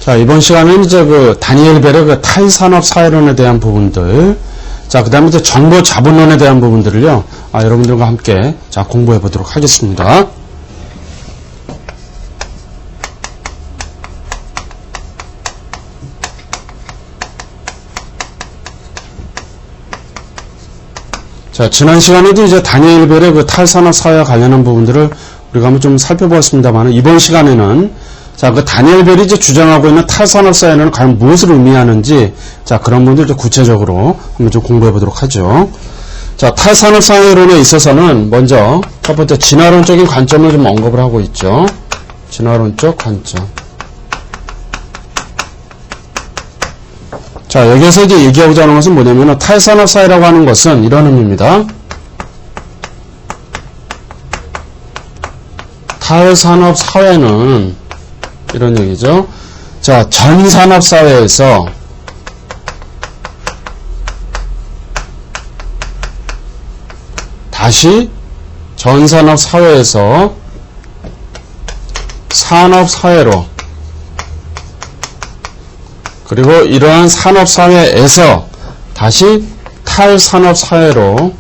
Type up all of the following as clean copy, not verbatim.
자, 이번 시간에는 이제 다니엘 벨의 탈산업 사회론에 대한 부분들, 자, 그 다음에 이제 정보 자본론에 대한 부분들을요, 여러분들과 함께, 자, 공부해 보도록 하겠습니다. 자, 지난 시간에도 이제 다니엘 벨의 탈산업 사회와 관련한 부분들을 우리가 한번 좀 살펴보았습니다만, 이번 시간에는 자, 다니엘 벨이 이제 주장하고 있는 탈산업 사회는 과연 무엇을 의미하는지, 자, 그런 부분들 좀 구체적으로 한번 좀 공부해 보도록 하죠. 자, 탈산업 사회론에 있어서는 먼저 첫 번째 진화론적인 관점을 좀 언급을 하고 있죠. 진화론적 관점. 자, 여기에서 이제 얘기하고자 하는 것은 뭐냐면, 탈산업 사회라고 하는 것은 이런 의미입니다. 탈산업 사회는 이런 얘기죠. 자, 전산업 사회에서 다시 전산업 사회에서 산업 사회로, 그리고 이러한 산업 사회에서 다시 탈산업 사회로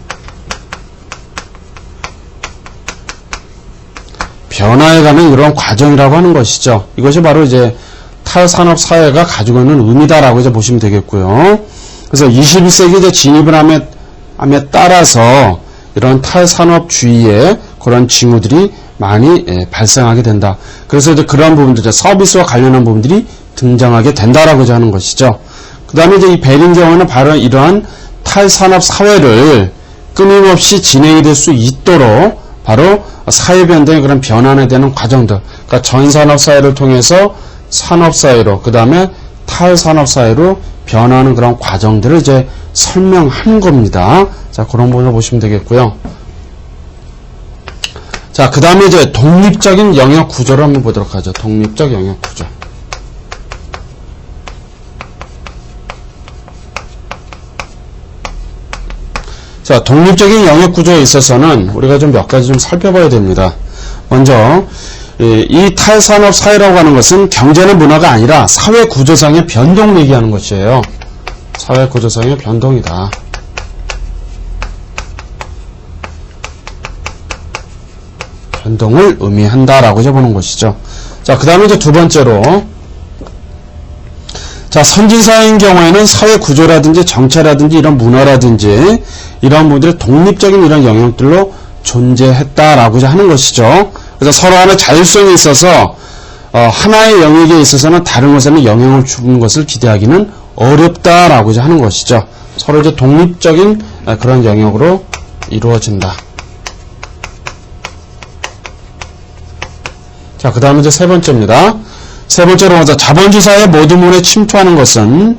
변화해가는 이런 과정이라고 하는 것이죠. 이것이 바로 이제 탈산업 사회가 가지고 있는 의미다라고 이제 보시면 되겠고요. 그래서 21세기 이제 진입을 함에 따라서 이런 탈산업주의의 그런 징후들이 많이 발생하게 된다. 그래서 이제 그러한 부분들, 이제 서비스와 관련한 부분들이 등장하게 된다라고 이제 하는 것이죠. 그 다음에 이제 이 벨인 경우에는 바로 이러한 탈산업 사회를 끊임없이 진행이 될 수 있도록 바로 사회 변동의 그런 변환에 되는 과정들, 그러니까 전산업 사회를 통해서 산업 사회로, 그 다음에 탈산업 사회로 변화하는 그런 과정들을 이제 설명한 겁니다. 자, 그런 부분을 보시면 되겠고요. 자, 그 다음에 이제 독립적인 영역 구조를 한번 보도록 하죠. 독립적 영역 구조. 자, 독립적인 영역 구조에 있어서는 우리가 좀 몇 가지 좀 살펴봐야 됩니다. 먼저, 이 탈산업 사회라고 하는 것은 경제나 문화가 아니라 사회 구조상의 변동을 얘기하는 것이에요. 사회 구조상의 변동이다. 변동을 의미한다라고 이제 보는 것이죠. 자, 그 다음에 이제 두 번째로, 자, 선진사회인 경우에는 사회 구조라든지 정체라든지 이런 문화라든지 이런 부분들이 독립적인 이런 영역들로 존재했다라고 이제 하는 것이죠. 그래서 서로 간의 자율성이 있어서 하나의 영역에 있어서는 다른 것에는 영향을 주는 것을 기대하기는 어렵다라고 이제 하는 것이죠. 서로 이제 독립적인 그런 영역으로 이루어진다. 자, 그 다음에 이제 세 번째입니다. 세 번째로 먼저 자본주의사회의 모든 부분에 침투하는 것은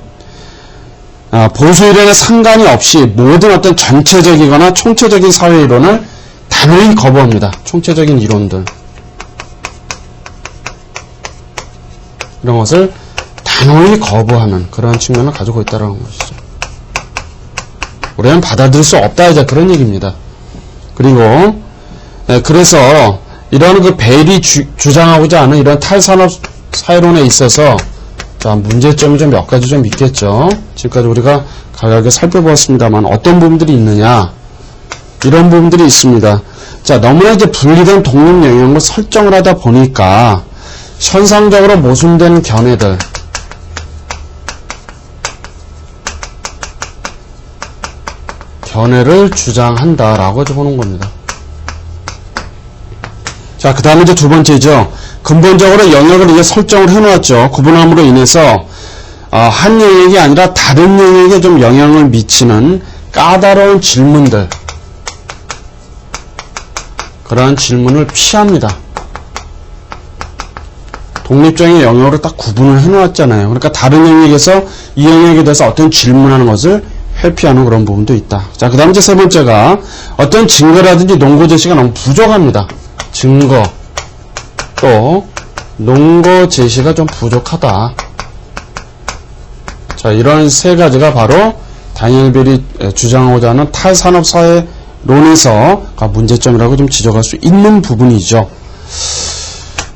보수 이론에 상관이 없이 모든 어떤 전체적이거나 총체적인 사회 이론을 단호히 거부합니다. 총체적인 이론들, 이런 것을 단호히 거부하는 그런 측면을 가지고 있다는 것이죠. 우리는 받아들일 수 없다, 이제 그런 얘기입니다. 그리고 그래서 이런 그 벨이 주장하고자 하는 이런 탈산업 사회론에 있어서, 자, 문제점이 좀 몇 가지 좀 있겠죠. 지금까지 우리가 각각에 살펴보았습니다만 어떤 부분들이 있느냐, 이런 부분들이 있습니다. 자, 너무나 이제 분리된 독립 영역을 설정을 하다 보니까 현상적으로 모순된 견해를 주장한다라고 보는 겁니다. 자, 그 다음에 이제 두 번째죠. 근본적으로 영역을 이제 설정을 해놓았죠. 구분함으로 인해서 한 영역이 아니라 다른 영역에 좀 영향을 미치는 까다로운 질문들, 그러한 질문을 피합니다. 독립적인 영역으로 딱 구분을 해놓았잖아요. 그러니까 다른 영역에서 이 영역에 대해서 어떤 질문하는 것을 회피하는 그런 부분도 있다. 자, 그 다음 이제 세 번째가 어떤 증거라든지 논거 제시가 너무 부족합니다. 증거, 또 논거 제시가 좀 부족하다. 자, 이런 세 가지가 바로 다니엘 벨이 주장하고자 하는 탈산업 사회론에서 문제점이라고 좀 지적할 수 있는 부분이죠.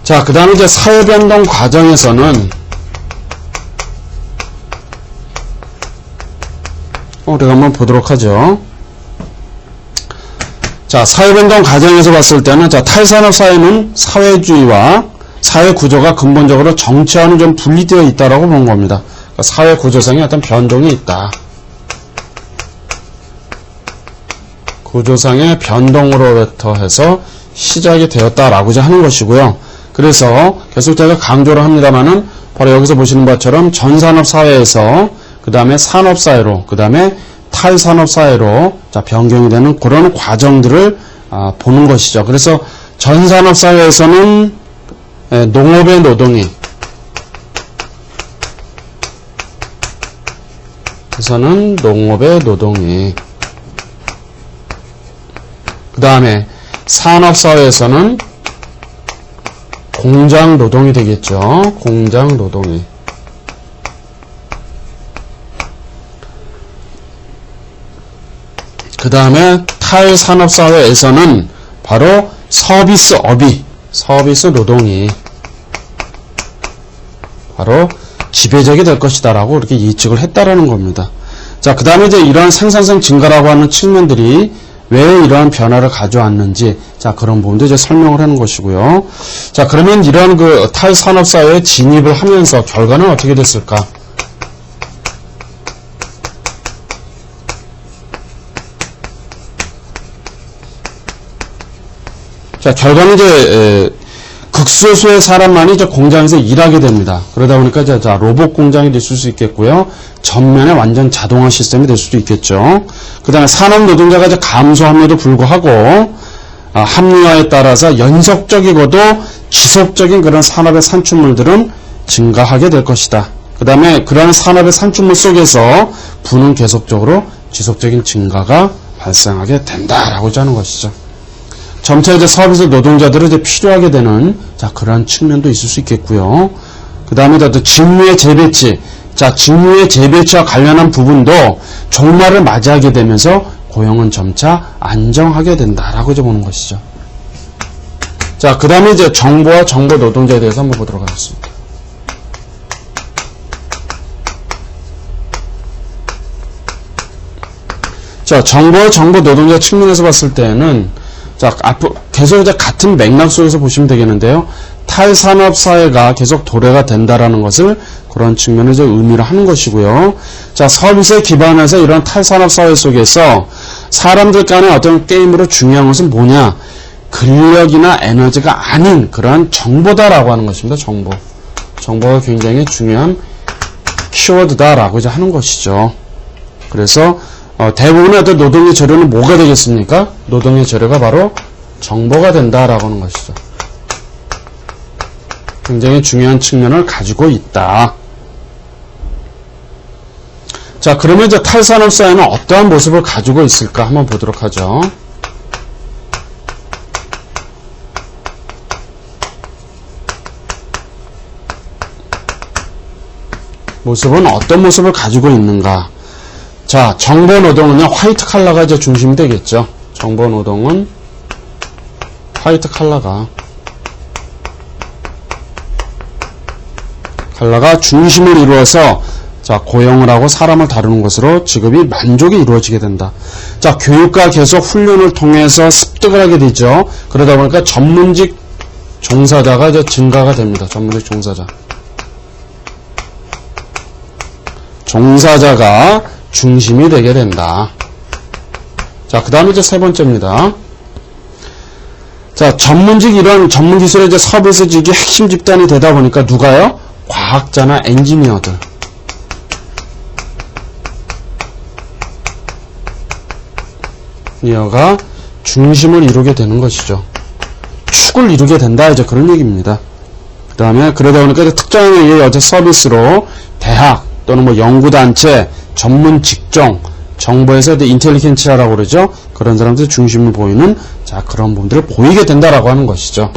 자, 그 다음에 이제 사회변동 과정에서는 우리가 한번 보도록 하죠. 자, 사회변동 과정에서 봤을 때는, 자, 탈산업 사회는 사회주의와 사회 구조가 근본적으로 정치와는 좀 분리되어 있다라고 본 겁니다. 그러니까 사회 구조상의 어떤 변동이 있다. 구조상의 변동으로부터 해서 시작이 되었다라고 하는 것이고요. 그래서 계속 제가 강조를 합니다만은 바로 여기서 보시는 것처럼 전산업 사회에서 그 다음에 산업 사회로, 그 다음에 탈산업 사회로 자, 변경이 되는 그런 과정들을 보는 것이죠. 그래서 전산업 사회에서는 농업의 노동이, 그래서는 농업의 노동이, 그 다음에 산업사회에서는 공장 노동이 되겠죠. 공장 노동이. 그 다음에 탈산업사회에서는 바로 서비스업이, 서비스 노동이 바로 지배적이 될 것이다 라고 이렇게 예측을 했다라는 겁니다. 자, 그 다음에 이제 이러한 생산성 증가라고 하는 측면들이 왜 이러한 변화를 가져왔는지, 자, 그런 부분도 이제 설명을 하는 것이고요. 자, 그러면 이러한 그 탈산업사회에 진입을 하면서 결과는 어떻게 됐을까? 자, 결과는 이제, 극소수의 사람만이 이제 공장에서 일하게 됩니다. 그러다 보니까 이제 자, 로봇 공장이 됐을 수 있겠고요. 전면에 완전 자동화 시스템이 될 수도 있겠죠. 그 다음에 산업 노동자가 이제 감소함에도 불구하고, 합리화에 따라서 연속적이고도 지속적인 그런 산업의 산출물들은 증가하게 될 것이다. 그 다음에 그런 산업의 산출물 속에서 부는 계속적으로 지속적인 증가가 발생하게 된다라고 하는 것이죠. 점차 이제 서비스 노동자들을 이제 필요하게 되는, 자, 그런 측면도 있을 수 있겠고요. 그 다음에 또 직무의 재배치. 자, 직무의 재배치와 관련한 부분도 종말을 맞이하게 되면서 고용은 점차 안정하게 된다라고 이제 보는 것이죠. 자, 그 다음에 이제 정보와 정보 노동자에 대해서 한번 보도록 하겠습니다. 자, 정보와 정보 노동자 측면에서 봤을 때는 자, 앞으로 계속 이제 같은 맥락 속에서 보시면 되겠는데요. 탈산업 사회가 계속 도래가 된다라는 것을 그런 측면을 이제 의미를 하는 것이고요. 자, 서비스에 기반해서 이런 탈산업 사회 속에서 사람들 간의 어떤 게임으로 중요한 것은 뭐냐? 근력이나 에너지가 아닌 그런 정보다라고 하는 것입니다. 정보. 정보가 굉장히 중요한 키워드다라고 이제 하는 것이죠. 그래서 대부분의 어떤 노동의 재료는 뭐가 되겠습니까? 노동의 재료가 바로 정보가 된다라고 하는 것이죠. 굉장히 중요한 측면을 가지고 있다. 자, 그러면 이제 탈산업 사회는 어떠한 모습을 가지고 있을까 한번 보도록 하죠. 모습은 어떤 모습을 가지고 있는가? 자, 정보 노동은요, 화이트 칼라가 이제 중심이 되겠죠. 정보 노동은 화이트 칼라가 중심을 이루어서 자, 고용을 하고 사람을 다루는 것으로 직업이 만족이 이루어지게 된다. 자, 교육과 계속 훈련을 통해서 습득을 하게 되죠. 그러다 보니까 전문직 종사자가 이제 증가가 됩니다. 전문직 종사자. 종사자가 중심이 되게 된다. 자, 그 다음에 이제 세 번째입니다. 자, 이런 전문 기술의 이제 서비스직이 핵심 집단이 되다 보니까 누가요? 과학자나 엔지니어들. 가 중심을 이루게 되는 것이죠. 축을 이루게 된다. 이제 그런 얘기입니다. 그 다음에 그러다 보니까 특정의 어제 서비스로 대학 또는 뭐 연구단체, 전문 직종, 정보에서 인텔리겐치아라고 그러죠. 그런 사람들 중심을 보이는 자, 그런 부분들을 보이게 된다라고 하는 것이죠.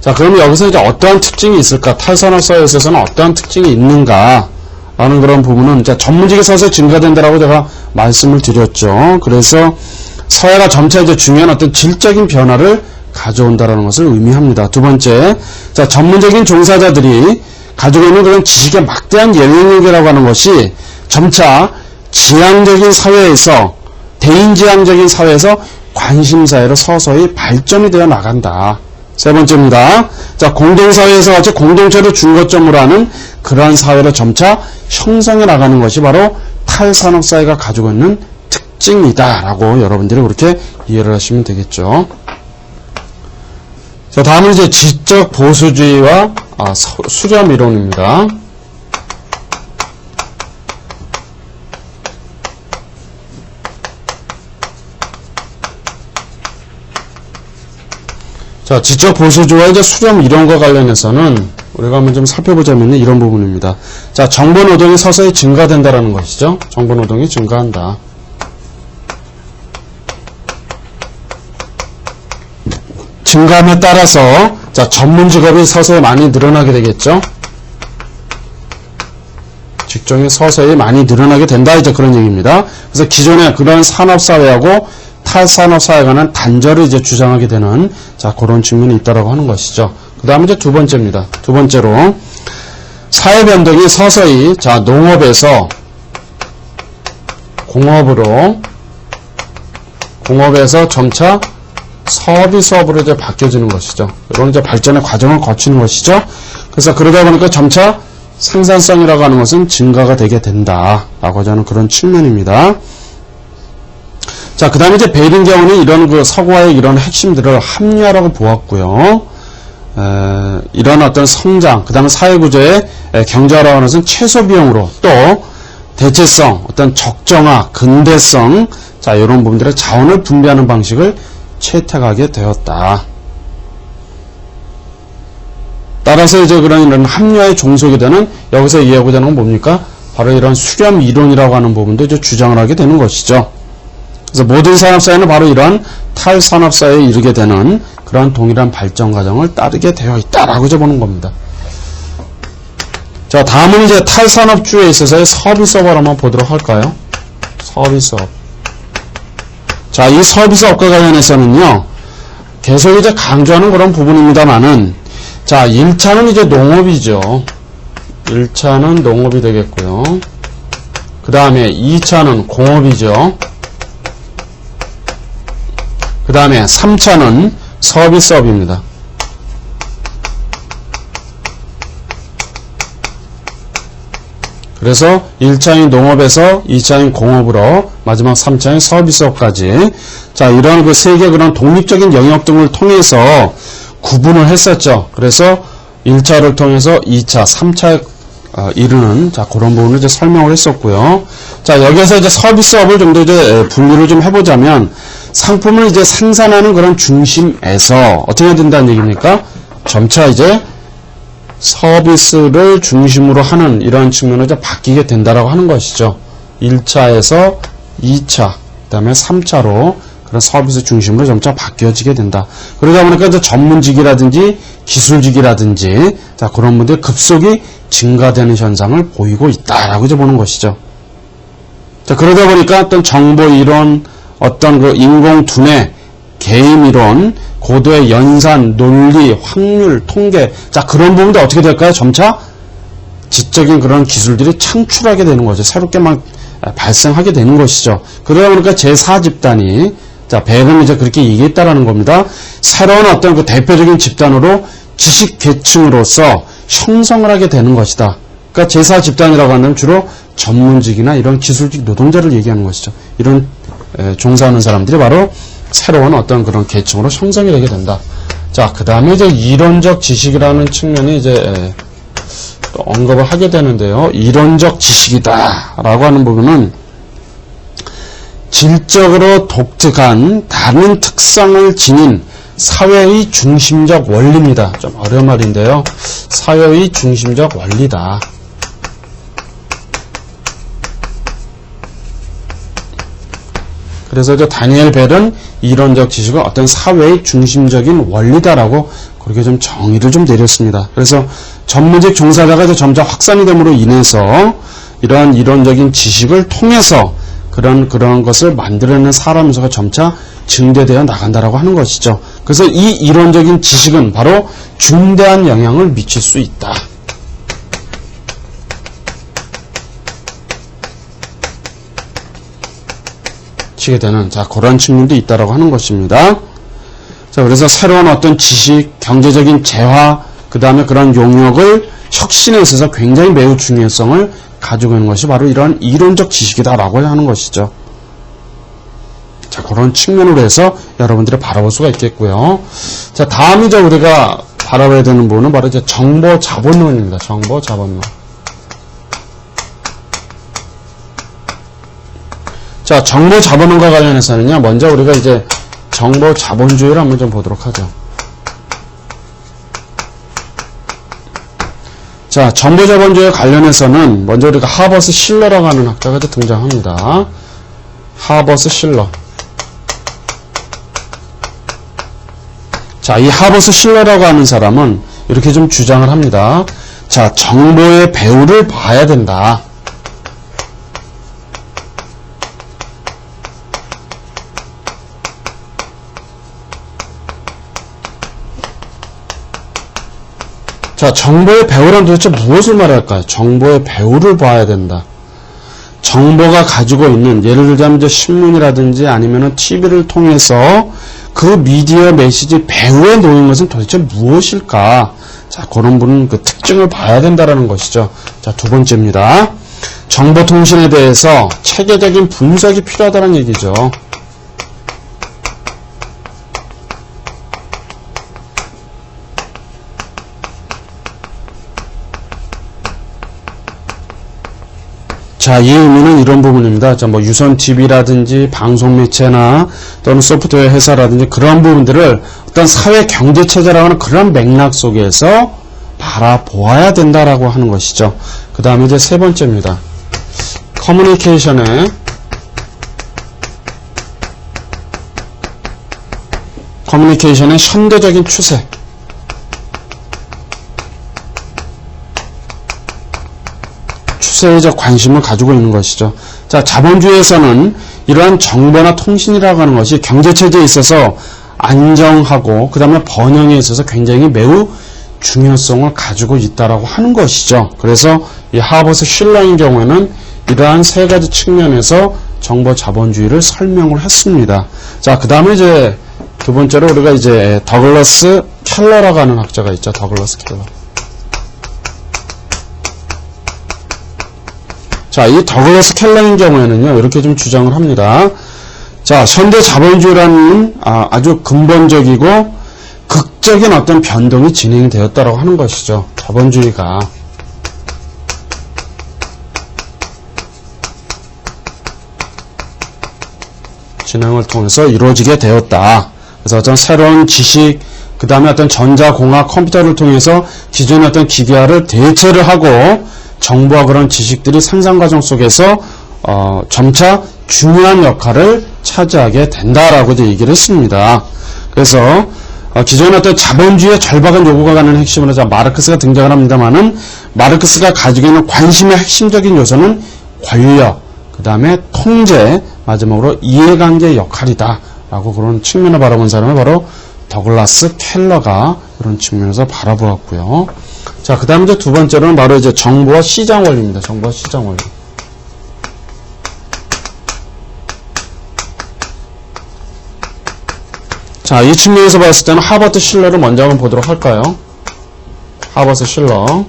자, 그러면 여기서 이제 어떠한 특징이 있을까? 탈산업 사회에 있어서는 어떠한 특징이 있는가? 라는 그런 부분은 자, 전문직에 서서 증가된다라고 제가 말씀을 드렸죠. 그래서 사회가 점차 이제 중요한 어떤 질적인 변화를 가져온다라는 것을 의미합니다. 두 번째, 자, 전문적인 종사자들이 가지고 있는 그런 지식의 막대한 영향력이라고 하는 것이 점차 지향적인 사회에서, 대인지향적인 사회에서 관심사회로 서서히 발전이 되어 나간다. 세 번째입니다. 자, 공동사회에서 같이 공동체를 중거점으로 하는 그러한 사회로 점차 형성해 나가는 것이 바로 탈산업사회가 가지고 있는 특징이다 라고 여러분들이 그렇게 이해를 하시면 되겠죠. 자, 다음은 이제 지적 보수주의와 수렴 이론입니다. 자, 지적 보수주의와 이제 수렴 이론과 관련해서는 우리가 한번 좀 살펴보자면 이런 부분입니다. 자, 정보 노동이 서서히 증가된다라는 것이죠. 정보 노동이 증가한다. 증가함에 따라서 자, 전문 직업이 서서히 많이 늘어나게 되겠죠. 직종이 서서히 많이 늘어나게 된다, 이제 그런 얘기입니다. 그래서 기존의 그런 산업사회하고 탈산업사회와는 단절을 이제 주장하게 되는 자, 그런 측면이 있다라고 하는 것이죠. 그 다음에 이제 두 번째입니다. 두 번째로 사회 변동이 서서히 자, 농업에서 공업에서 점차 서비스업으로 이제 바뀌어지는 것이죠. 이런 이제 발전의 과정을 거치는 것이죠. 그래서 그러다 보니까 점차 생산성이라고 하는 것은 증가가 되게 된다라고 하는 그런 측면입니다. 자, 그 다음에 이제 베이링경우는 이런 그 서구화의 이런 핵심들을 합리화라고 보았고요. 이런 어떤 성장, 그 다음에 사회구조의 경제화라고 하는 것은 최소 비용으로 또 대체성, 어떤 적정화, 근대성, 자, 이런 부분들의 자원을 분배하는 방식을 채택하게 되었다. 따라서 이제 이런 합리화에 종속이 되는, 여기서 이해하고자 하는 건 뭡니까? 바로 이런 수렴 이론이라고 하는 부분도 이제 주장을 하게 되는 것이죠. 그래서 모든 산업사회는 바로 이러한 탈산업사회에 이르게 되는 그런 동일한 발전 과정을 따르게 되어 있다라고 이제 보는 겁니다. 자, 다음은 이제 탈산업주에 있어서의 서비스업을 한번 보도록 할까요? 서비스업. 자, 이 서비스업과 관련해서는요, 계속 이제 강조하는 그런 부분입니다만은, 자, 1차는 이제 농업이죠. 1차는 농업이 되겠고요. 그 다음에 2차는 공업이죠. 그 다음에 3차는 서비스업입니다. 그래서 1차인 농업에서 2차인 공업으로 마지막 3차인 서비스업까지 자, 이런 그 세 개 그런 독립적인 영역 등을 통해서 구분을 했었죠. 그래서 1차를 통해서 2차, 3차에 이르는 자, 그런 부분을 이제 설명을 했었고요. 자, 여기에서 이제 서비스업을 좀 더 이제 분류를 좀 해보자면 상품을 이제 생산하는 그런 중심에서 어떻게 해야 된다는 얘기입니까? 점차 이제 서비스를 중심으로 하는 이런 측면으로 이제 바뀌게 된다라고 하는 것이죠. 1차에서 2차, 그 다음에 3차로 그런 서비스 중심으로 점차 바뀌어지게 된다. 그러다 보니까 이제 전문직이라든지 기술직이라든지 자, 그런 분들의 급속히 증가되는 현상을 보이고 있다라고 이제 보는 것이죠. 자, 그러다 보니까 어떤 정보 이론, 어떤 그 인공 두뇌, 게임 이론, 고도의 연산, 논리, 확률, 통계, 자, 그런 부분도 어떻게 될까요? 점차 지적인 그런 기술들이 창출하게 되는 거죠. 새롭게 막 발생하게 되는 것이죠. 그러다 보니까 제4집단이, 자, 벨은 이제 그렇게 얘기했다라는 겁니다. 새로운 어떤 그 대표적인 집단으로 지식 계층으로서 형성을 하게 되는 것이다. 그러니까 제4집단이라고 한다면 주로 전문직이나 이런 기술직 노동자를 얘기하는 것이죠. 이런 종사하는 사람들이 바로 새로운 어떤 그런 계층으로 형성이 되게 된다. 자, 그 다음에 이제 이론적 지식이라는 측면이 이제 또 언급을 하게 되는데요. 이론적 지식이다라고 하는 부분은 질적으로 독특한 다른 특성을 지닌 사회의 중심적 원리입니다. 좀 어려운 말인데요. 사회의 중심적 원리다. 그래서 이제 다니엘 벨은 이론적 지식은 어떤 사회의 중심적인 원리다라고 그렇게 좀 정의를 좀 내렸습니다. 그래서 전문직 종사자가 이제 점차 확산이 됨으로 인해서 이러한 이론적인 지식을 통해서 그런 것을 만들어내는 사람 수가 점차 증대되어 나간다라고 하는 것이죠. 그래서 이 이론적인 지식은 바로 중대한 영향을 미칠 수 있다. 겹치게 되는, 자, 그런 측면도 있다라고 하는 것입니다. 자, 그래서 새로운 어떤 지식, 경제적인 재화, 그 다음에 그런 용역을 혁신에 있어서 굉장히 매우 중요성을 가지고 있는 것이 바로 이런 이론적 지식이다라고 하는 것이죠. 자, 그런 측면으로 해서 여러분들이 바라볼 수가 있겠고요. 자, 다음 이제 우리가 바라봐야 되는 부분은 바로 이제 정보 자본론입니다. 정보 자본론. 자, 정보 자본론과 관련해서는요, 먼저 우리가 이제 정보 자본주의를 한번 좀 보도록 하죠. 자, 정보 자본주의에 관련해서는 먼저 우리가 하버스 실러라고 하는 학자가 등장합니다. 하버스 실러. 자, 이 하버스 실러라고 하는 사람은 이렇게 좀 주장을 합니다. 자, 정보의 배후를 봐야 된다. 자, 정보의 배후란 도대체 무엇을 말할까요? 정보의 배후를 봐야 된다. 정보가 가지고 있는, 예를 들자면 이제 신문이라든지 아니면은 TV를 통해서 그 미디어 메시지 배후에 놓인 것은 도대체 무엇일까? 자, 그런 부분 그 특징을 봐야 된다라는 것이죠. 자, 두 번째입니다. 정보통신에 대해서 체계적인 분석이 필요하다는 얘기죠. 자, 이 의미는 이런 부분입니다. 자, 뭐 유선 TV라든지 방송 매체나 또는 소프트웨어 회사라든지 그런 부분들을 어떤 사회 경제 체제라고 하는 그런 맥락 속에서 바라보아야 된다라고 하는 것이죠. 그 다음에 이제 세 번째입니다. 커뮤니케이션의 현대적인 추세. 추세적 관심을 가지고 있는 것이죠. 자, 자본주의에서는 이러한 정보나 통신이라고 하는 것이 경제체제에 있어서 안정하고 그 다음에 번영에 있어서 굉장히 매우 중요성을 가지고 있다라고 하는 것이죠. 그래서 이 하버스 실러인 경우에는 이러한 세 가지 측면에서 정보 자본주의를 설명을 했습니다. 자, 그 다음에 이제 두 번째로 우리가 이제 더글러스 켈러라고 하는 학자가 있죠. 더글러스 켈러. 자, 이 더글러스 켈러인 경우에는요, 이렇게 좀 주장을 합니다. 자, 현대 자본주의라는 아주 근본적이고 극적인 어떤 변동이 진행이 되었다라고 하는 것이죠. 자본주의가. 진행을 통해서 이루어지게 되었다. 그래서 어떤 새로운 지식, 그 다음에 어떤 전자공학 컴퓨터를 통해서 기존의 어떤 기계화를 대체를 하고 정보와 그런 지식들이 생산 과정 속에서 점차 중요한 역할을 차지하게 된다라고 이제 얘기를 했습니다. 그래서 기존의 어떤 자본주의의 절박한 요구가 가는 핵심으로 마르크스가 등장을 합니다만은 마르크스가 가지고 있는 관심의 핵심적인 요소는 권력, 그 다음에 통제, 마지막으로 이해관계 역할이다라고 그런 측면을 바라본 사람이 바로 더글라스 켈러가 그런 측면에서 바라보았고요. 자, 그 다음에 이제 두 번째로는 바로 이제 정보와 시장 원리입니다. 정보와 시장 원리. 자, 이 측면에서 봤을 때는 하버트 실러를 먼저 한번 보도록 할까요? 하버트 실러.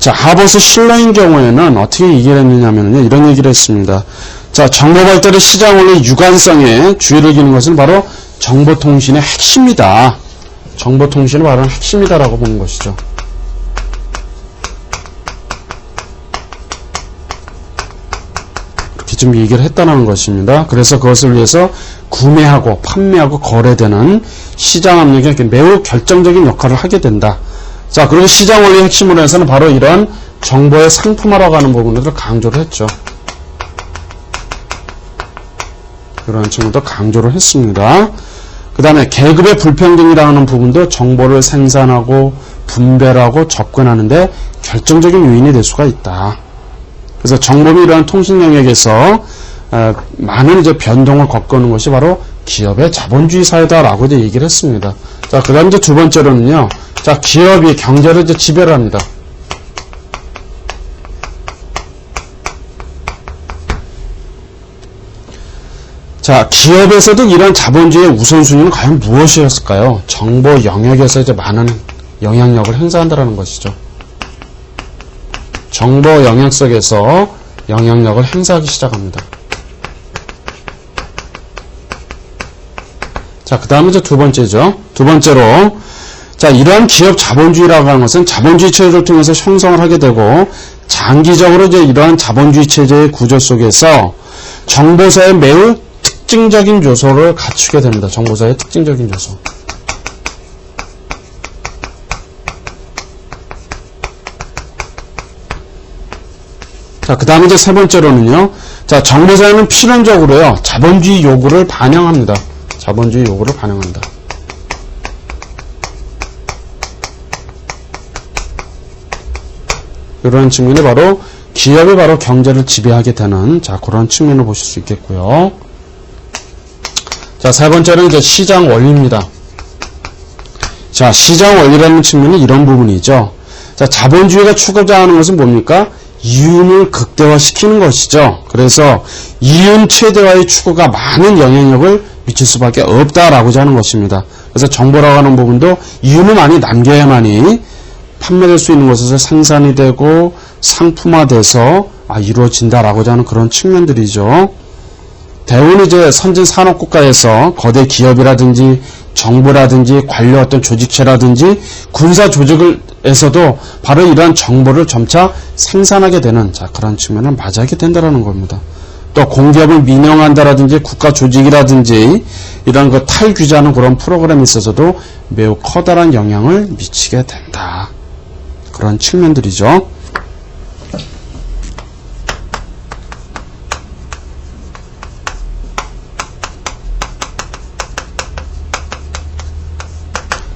자, 하버트 실러인 경우에는 어떻게 얘기를 했느냐면요, 이런 얘기를 했습니다. 자, 정보 발달의 시장 원리 유관성에 주의를 기는 것은 바로 정보통신의 핵심이다. 정보통신은 바로 핵심이다라고 보는 것이죠. 이렇게 좀 얘기를 했다는 것입니다. 그래서 그것을 위해서 구매하고 판매하고 거래되는 시장 압력이 매우 결정적인 역할을 하게 된다. 자, 그리고 시장 원리의 핵심으로 해서는 바로 이러한 정보의 상품화라고 하는 부분들을 강조를 했죠. 그런 측면도 강조를 했습니다. 그 다음에 계급의 불평등이라는 부분도 정보를 생산하고 분별하고 접근하는데 결정적인 요인이 될 수가 있다. 그래서 정보비 이러한 통신 영역에서 많은 이제 변동을 겪는 것이 바로 기업의 자본주의 사회다라고 이제 얘기를 했습니다. 자, 그 다음 이제 두 번째로는요. 자, 기업이 경제를 이제 지배를 합니다. 자, 기업에서도 이런 자본주의의 우선순위는 과연 무엇이었을까요? 정보 영역에서 이제 많은 영향력을 행사한다는 것이죠. 정보 영역 속에서 영향력을 행사하기 시작합니다. 자, 그 다음에 이제 두 번째죠. 두 번째로, 자, 이러한 기업 자본주의라고 하는 것은 자본주의 체제를 통해서 형성을 하게 되고, 장기적으로 이제 이러한 자본주의 체제의 구조 속에서 정보사의 매우 특징적인 요소를 갖추게 됩니다. 정보사의 특징적인 요소. 자, 그 다음에 이제 세 번째로는요. 자, 정보사회는 필연적으로요, 자본주의 요구를 반영합니다. 자본주의 요구를 반영한다. 이런 측면이 바로 기업이 바로 경제를 지배하게 되는, 자, 그런 측면을 보실 수 있겠고요. 자, 세 번째는 이제 시장 원리입니다. 자, 시장 원리라는 측면이 이런 부분이죠. 자, 자본주의가 추구하자 하는 것은 뭡니까? 이윤을 극대화시키는 것이죠. 그래서 이윤 최대화의 추구가 많은 영향력을 미칠 수밖에 없다라고자 하는 것입니다. 그래서 정보라고 하는 부분도 이윤을 많이 남겨야만이 판매될 수 있는 곳에서 생산이 되고 상품화돼서 이루어진다라고자 하는 그런 측면들이죠. 대부분 이제 선진 산업국가에서 거대 기업이라든지 정부라든지 관료 어떤 조직체라든지 군사 조직에서도 바로 이러한 정보를 점차 생산하게 되는, 자, 그런 측면을 맞이하게 된다는 겁니다. 또 공기업을 민영한다라든지 국가 조직이라든지 이런 그 탈규제하는 그런 프로그램에 있어서도 매우 커다란 영향을 미치게 된다. 그런 측면들이죠.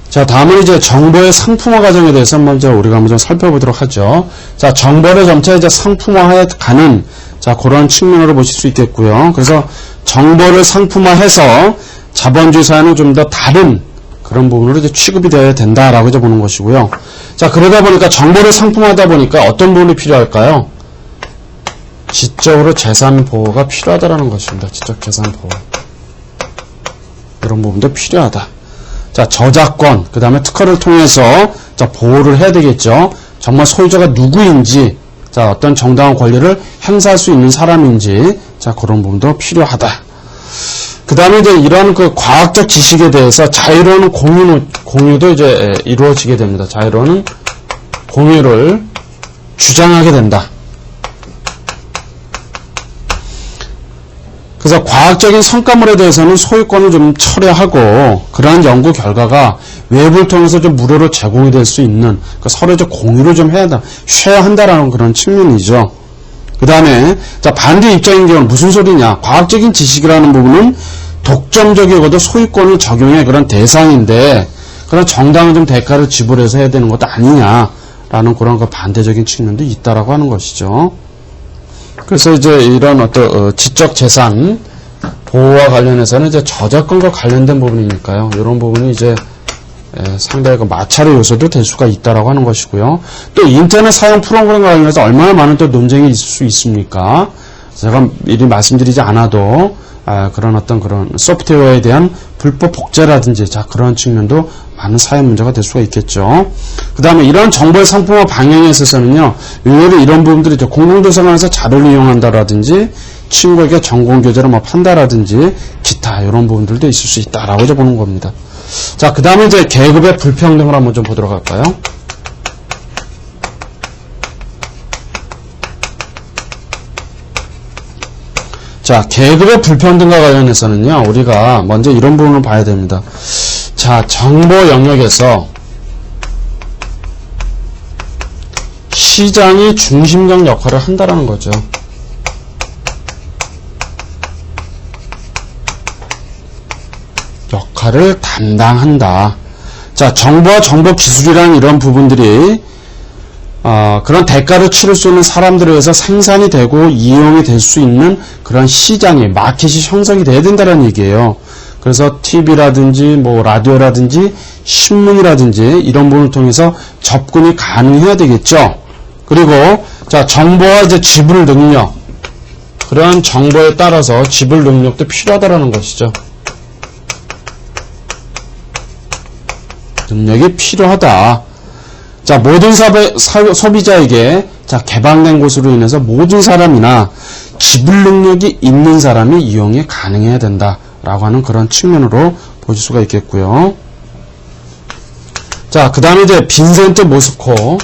자, 다음은 이제 정보의 상품화 과정에 대해서 먼저 우리가 한번 살펴보도록 하죠. 자, 정보를 점차 이제 상품화해 가는, 자, 그런 측면으로 보실 수 있겠고요. 그래서 정보를 상품화해서 자본주의 사회는 좀 더 다른 그런 부분으로 이제 취급이 되어야 된다라고 이제 보는 것이고요. 자, 그러다 보니까 정보를 상품화하다 보니까 어떤 부분이 필요할까요? 지적으로 재산 보호가 필요하다라는 것입니다. 지적 재산 보호. 이런 부분도 필요하다. 자, 저작권, 그 다음에 특허를 통해서, 자, 보호를 해야 되겠죠. 정말 소유자가 누구인지, 자, 어떤 정당한 권리를 행사할 수 있는 사람인지, 자, 그런 부분도 필요하다. 그 다음에 이제 이런 그 과학적 지식에 대해서 자유로운 공유도 이제 이루어지게 됩니다. 자유로운 공유를 주장하게 된다. 그래서 과학적인 성과물에 대해서는 소유권을 좀 철회하고 그러한 연구 결과가 외부를 통해서 좀 무료로 제공이 될 수 있는, 그러니까 서로 이제 공유를 좀 쉐어야 한다라는 그런 측면이죠. 그 다음에, 자, 반대 입장인 경우는 무슨 소리냐. 과학적인 지식이라는 부분은 독점적이고도 소유권을 적용해 그런 대상인데, 그런 정당한 좀 대가를 지불해서 해야 되는 것도 아니냐라는 그런 그 반대적인 측면도 있다라고 하는 것이죠. 그래서 이제 이런 어떤 지적 재산 보호와 관련해서는 이제 저작권과 관련된 부분이니까요. 이런 부분이 이제 상당히 그 마찰의 요소도 될 수가 있다라고 하는 것이고요. 또 인터넷 사용 프로그램과 관련해서 얼마나 많은 또 논쟁이 있을 수 있습니까? 제가 미리 말씀드리지 않아도 그런 어떤 그런 소프트웨어에 대한 불법 복제라든지, 자, 그런 측면도 많은 사회 문제가 될 수가 있겠죠. 그 다음에 이런 정보의 상품화 방향에 있어서는요, 의외로 이런 부분들이 이제 공공도서관에서 자료를 이용한다라든지, 친구에게 전공교재를 뭐 판다라든지, 기타, 이런 부분들도 있을 수 있다라고 이제 보는 겁니다. 자, 그 다음에 이제 계급의 불평등을 한번 좀 보도록 할까요? 자, 계급의 불평등과 관련해서는요, 우리가 먼저 이런 부분을 봐야 됩니다. 자, 정보 영역에서 시장이 중심적 역할을 한다는 거죠. 역할을 담당한다. 자, 정보와 정보 기술이라는 이런 부분들이 그런 대가를 치를 수 있는 사람들에 의해서 생산이 되고 이용이 될 수 있는 그런 시장이, 마켓이 형성이 돼야 된다는 얘기예요. 그래서 TV라든지 뭐 라디오라든지 신문이라든지 이런 부분을 통해서 접근이 가능해야 되겠죠. 그리고 자, 정보와 이제 지불 능력, 그러한 정보에 따라서 지불 능력도 필요하다라는 것이죠. 능력이 필요하다. 자, 모든 소비자에게 개방된 곳으로 인해서 모든 사람이나 지불 능력이 있는 사람이 이용이 가능해야 된다라고 하는 그런 측면으로 보실 수가 있겠고요. 자, 그 다음에 이제 빈센트 모스코.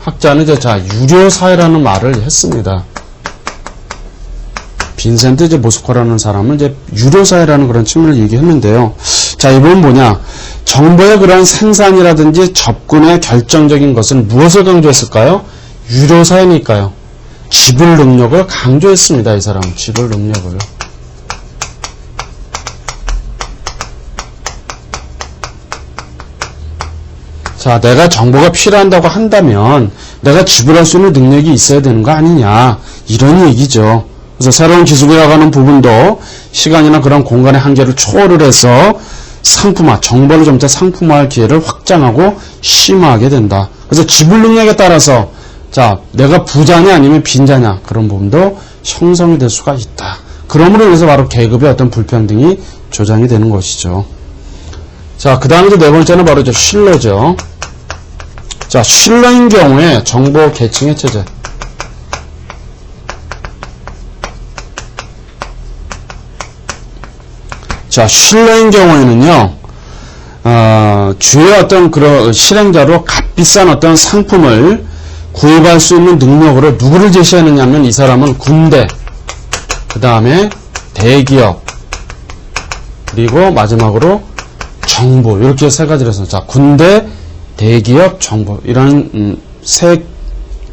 학자는 이제 유료사회라는 말을 했습니다. 빈센트 모스코라는 사람은 이제 유료사회라는 그런 측면을 얘기했는데요. 자, 이 부분 뭐냐? 정보의 그런 생산이라든지 접근의 결정적인 것은 무엇을 강조했을까요? 유료사회니까요. 지불 능력을 강조했습니다. 이 사람은 지불 능력을. 자, 내가 정보가 필요한다고 한다면 내가 지불할 수 있는 능력이 있어야 되는 거 아니냐, 이런 얘기죠. 그래서 새로운 기술이라고 하는 부분도 시간이나 그런 공간의 한계를 초월을 해서 상품화, 정보를 좀 더 상품화할 기회를 확장하고 심화하게 된다. 그래서 지불 능력에 따라서 자, 내가 부자냐 아니면 빈자냐, 그런 부분도 형성이 될 수가 있다. 그러므로 인해서 바로 계급의 어떤 불평등이 조장이 되는 것이죠. 자, 그 다음에 네 번째는 바로 이제 슐러죠. 자, 슐러인 경우에 정보 계층의 체제. 자, 슐러인 경우에는요, 주요 어떤 그런 실행자로 값비싼 어떤 상품을 구입할 수 있는 능력으로 누구를 제시하느냐면 이 사람은 군대, 그 다음에 대기업, 그리고 마지막으로 정보, 이렇게 세 가지를 해서, 자, 군대, 대기업, 정보, 이런 세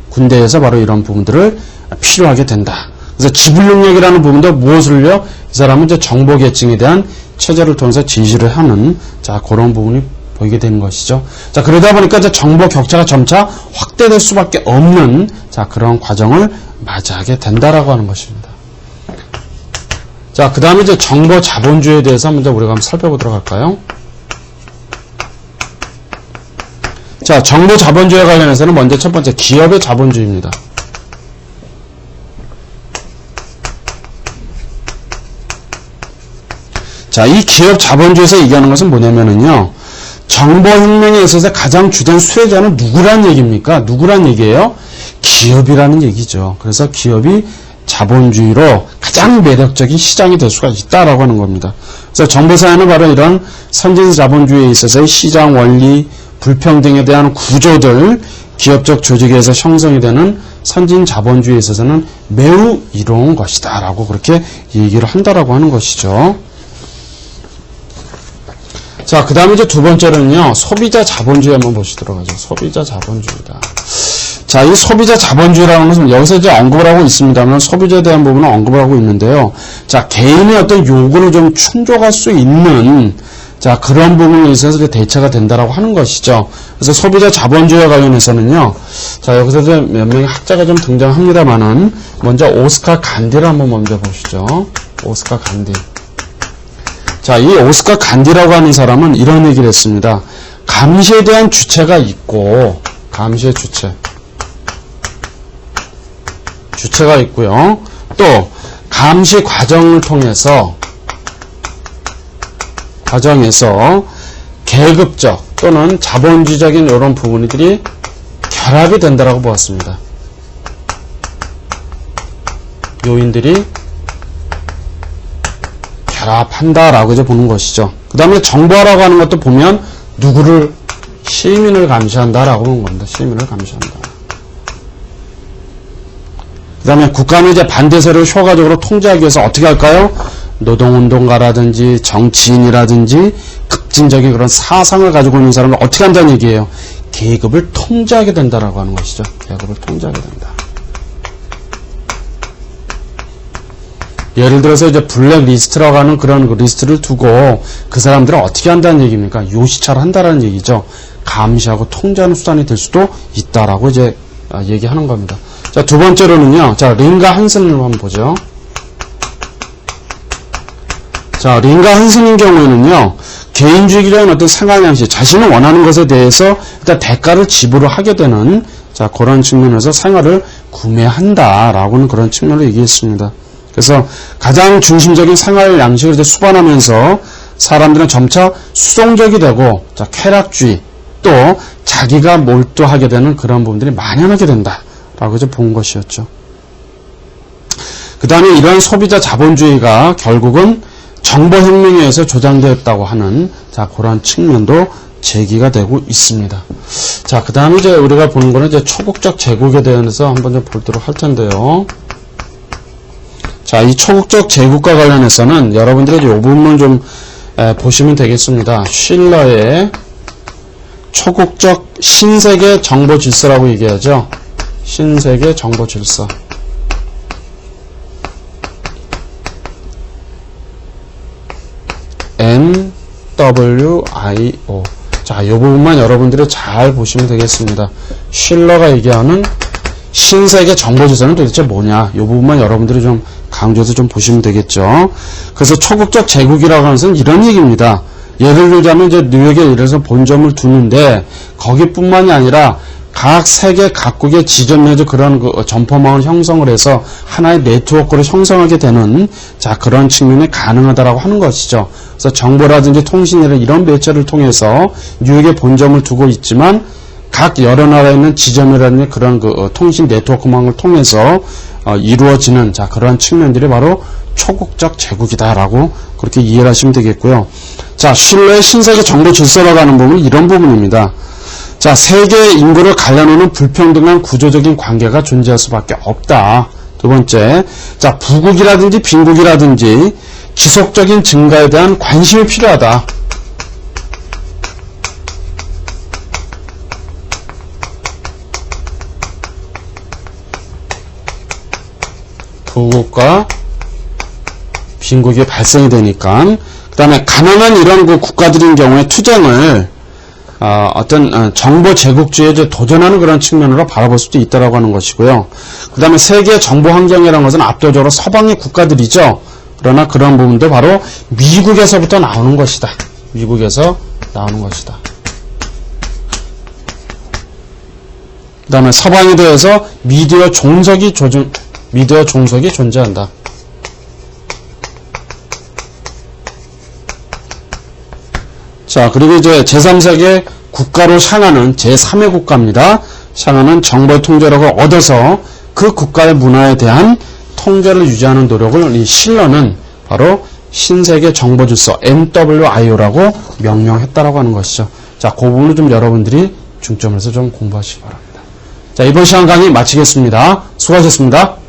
군대에서 바로 이런 부분들을 필요하게 된다. 그래서 지불 능력이라는 부분도 무엇을요? 이 사람은 이제 정보 계층에 대한 체제를 통해서 지시를 하는, 자, 그런 부분이 보이게 되는 것이죠. 자, 그러다 보니까 이제 정보 격차가 점차 확대될 수밖에 없는, 자, 그런 과정을 맞이하게 된다라고 하는 것입니다. 자, 그 다음에 이제 정보 자본주의에 대해서 먼저 우리가 한번 살펴보도록 할까요? 자, 정보 자본주의와 관련해서는 먼저 첫 번째 기업의 자본주의입니다. 자, 이 기업 자본주의에서 얘기하는 것은 뭐냐면은요, 정보혁명에 있어서 가장 주된 수혜자는 누구란 얘기입니까? 누구란 얘기예요? 기업이라는 얘기죠. 그래서 기업이 자본주의로 가장 매력적인 시장이 될 수가 있다라고 하는 겁니다. 그래서 정보사회는 바로 이런 선진 자본주의에 있어서의 시장 원리, 불평등에 대한 구조들, 기업적 조직에서 형성이 되는 선진 자본주의에 있어서는 매우 이로운 것이다 라고 그렇게 얘기를 한다라고 하는 것이죠. 자, 그 다음에 이제 두 번째로는요, 소비자 자본주의 한번 보시도록 하죠. 소비자 자본주의다. 자, 이 소비자 자본주의라는 것은 여기서 이제 언급을 하고 있습니다만 소비자에 대한 부분은 언급을 하고 있는데요. 자, 개인의 어떤 요구를 좀 충족할 수 있는, 자, 그런 부분에 있어서 대체가 된다라고 하는 것이죠. 그래서 소비자 자본주의와 관련해서는요, 자, 여기서 이제 몇 명의 학자가 좀 등장합니다만은, 먼저 오스카 간디를 한번 먼저 보시죠. 오스카 간디. 자, 이 오스카 간디라고 하는 사람은 이런 얘기를 했습니다. 감시에 대한 주체가 있고, 감시의 주체가 있고요. 또, 감시 과정을 통해서, 계급적 또는 자본주의적인 이런 부분들이 결합이 된다라고 보았습니다. 요인들이 결합한다라고 이제 보는 것이죠. 그 다음에 정보화라고 하는 것도 보면 누구를, 시민을 감시한다라고 보는 겁니다. 시민을 감시한다. 그 다음에 국가는 이제 반대 세력을 효과적으로 통제하기 위해서 어떻게 할까요? 노동운동가라든지 정치인이라든지 급진적인 그런 사상을 가지고 있는 사람을 어떻게 한다는 얘기예요? 계급을 통제하게 된다라고 하는 것이죠. 계급을 통제하게 된다. 예를 들어서 이제 블랙리스트라고 하는 그런 리스트를 두고 그 사람들은 어떻게 한다는 얘기입니까? 요시차를 한다라는 얘기죠. 감시하고 통제하는 수단이 될 수도 있다라고 이제 얘기하는 겁니다. 자, 두 번째로는요, 자, 링가 한슨을 한번 보죠. 자, 링가 한슨인 경우에는요, 개인주의라는 어떤 생활 양식, 자신이 원하는 것에 대해서 일단 대가를 지불을 하게 되는 자 그런 측면에서 생활을 구매한다라고는 그런 측면을 얘기했습니다. 그래서 가장 중심적인 생활 양식을 이제 수반하면서 사람들은 점차 수동적이 되고 자 쾌락주의 또 자기가 몰두하게 되는 그런 부분들이 만연하게 된다라고 이제 본 것이었죠. 그 다음에 이러한 소비자 자본주의가 결국은 정보혁명에 의해서 조장되었다고 하는 자 그러한 측면도 제기가 되고 있습니다. 자, 그 다음에 이제 우리가 보는 거는 이제 초국적 제국에 대해서 한번 좀 보도록 할 텐데요. 자, 이 초국적 제국과 관련해서는 여러분들이 이 부분만 좀 보시면 되겠습니다. 실러의 초국적 신세계 정보 질서라고 얘기하죠. 신세계 정보 질서. NWIO. 자, 이 부분만 여러분들이 잘 보시면 되겠습니다. 실러가 얘기하는 신세계 정보질서는 도대체 뭐냐? 이 부분만 여러분들이 좀 강조해서 좀 보시면 되겠죠. 그래서 초국적 제국이라고 하는 것은 이런 얘기입니다. 예를 들자면 이제 뉴욕에 예를 들어서 본점을 두는데 거기뿐만이 아니라 각 세계 각국의 지점 내지 그런 그 점포망을 형성을 해서 하나의 네트워크를 형성하게 되는 자 그런 측면이 가능하다라고 하는 것이죠. 그래서 정보라든지 통신이나 이런 매체를 통해서 뉴욕에 본점을 두고 있지만 각 여러 나라에 있는 지점이라든지 그런 그 통신 네트워크망을 통해서 이루어지는 자 그러한 측면들이 바로 초국적 제국이다라고 그렇게 이해를 하시면 되겠고요. 자, 실러의 신세계 정보 질서라고 하는 부분은 이런 부분입니다. 자, 세계 인구를 갈라놓는 불평등한 구조적인 관계가 존재할 수밖에 없다. 두 번째, 자, 부국이라든지 빈국이라든지 지속적인 증가에 대한 관심이 필요하다. 부국과 빈국이 발생이 되니까 그 다음에 가난한 이런 그 국가들인 경우에 투쟁을 어떤 정보 제국주의에 도전하는 그런 측면으로 바라볼 수도 있다라고 하는 것이고요. 그 다음에 세계 정보 환경이라는 것은 압도적으로 서방의 국가들이죠. 그러나 그런 부분도 바로 미국에서부터 나오는 것이다. 미국에서 나오는 것이다. 그 다음에 서방에 대해서 미디어 종속이 존재한다. 자, 그리고 이제 제3세계 국가로 향하는 제3의 국가입니다. 향하는 정보의 통제력을 얻어서 그 국가의 문화에 대한 통제를 유지하는 노력을 이 실러는 바로 신세계 정보질서 NWIO라고 명명했다라고 하는 것이죠. 자, 그 부분을 좀 여러분들이 중점에서 좀 공부하시기 바랍니다. 자, 이번 시간 강의 마치겠습니다. 수고하셨습니다.